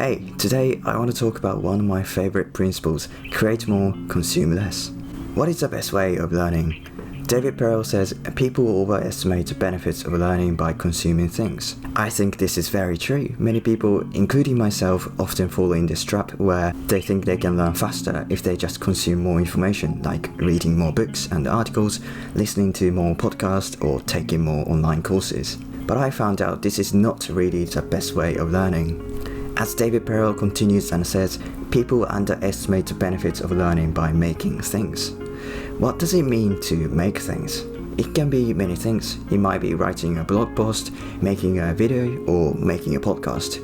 Hey, today I want to talk about one of my favorite principles: create more, consume less. What is the best way of learning? David Perel says people overestimate the benefits of learning by consuming things. I think this is very true. Many people, including myself, often fall in this trap where they think they can learn faster if they just consume more information, like reading more books and articles, listening to more podcasts, or taking more online courses. But I found out this is not really the best way of learning. As David Perel continues and says, people underestimate the benefits of learning by making things. What does it mean to make things? It can be many things. It might be writing a blog post, making a video, or making a podcast.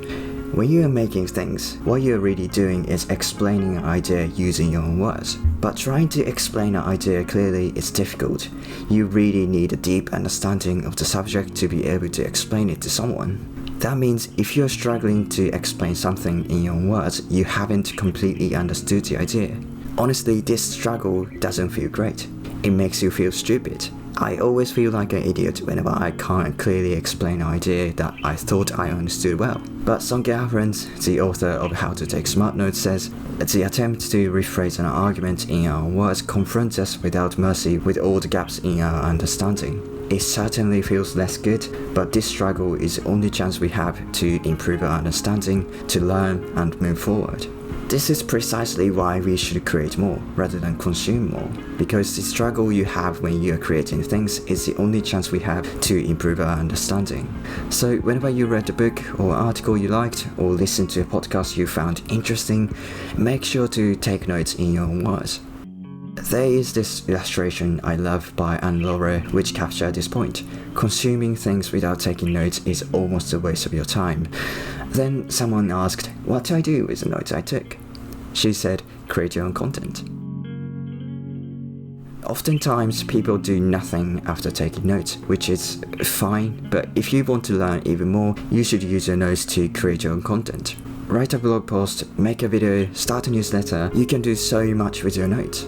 When you are making things, what you're really doing is explaining an idea using your own words. But trying to explain an idea clearly is difficult. You really need a deep understanding of the subject to be able to explain it to someone. That means if you're struggling to explain something in your own words, you haven't completely understood the idea. Honestly, this struggle doesn't feel great. It makes you feel stupid. I always feel like an idiot whenever I can't clearly explain an idea that I thought I understood well. But Songke Ahrens, the author of How to Take Smart Notes, says, the attempt to rephrase an argument in our words confronts us without mercy with all the gaps in our understanding. It certainly feels less good, but this struggle is the only chance we have to improve our understanding, to learn and move forward. This is precisely why we should create more rather than consume more, because the struggle you have when you are creating things is the only chance we have to improve our understanding. So whenever you read a book or article you liked or listened to a podcast you found interesting, make sure to take notes in your own words. There is this illustration I love by Anne Laure which captures this point. Consuming things without taking notes is almost a waste of your time. Then someone asked, what do I do with the notes I took? She said, create your own content. Oftentimes people do nothing after taking notes, which is fine, but if you want to learn even more, you should use your notes to create your own content. Write a blog post, make a video, start a newsletter. You can do so much with your notes.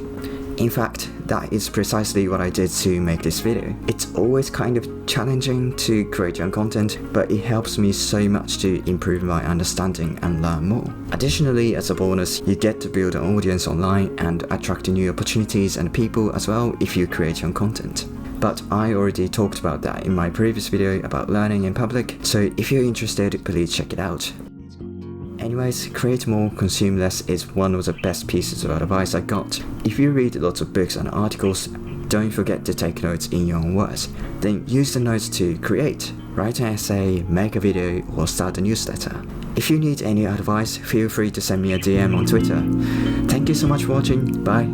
In fact, that is precisely what I did to make this video. It's always kind of challenging to create your own content, but it helps me so much to improve my understanding and learn more. Additionally, as a bonus, you get to build an audience online and attract new opportunities and people as well if you create your own content. But I already talked about that in my previous video about learning in public, so if you're interested, please check it out. Anyways, create more, consume less is one of the best pieces of advice I got. If you read lots of books and articles, don't forget to take notes in your own words. Then use the notes to create, write an essay, make a video, or start a newsletter. If you need any advice, feel free to send me a DM on Twitter. Thank you so much for watching, bye!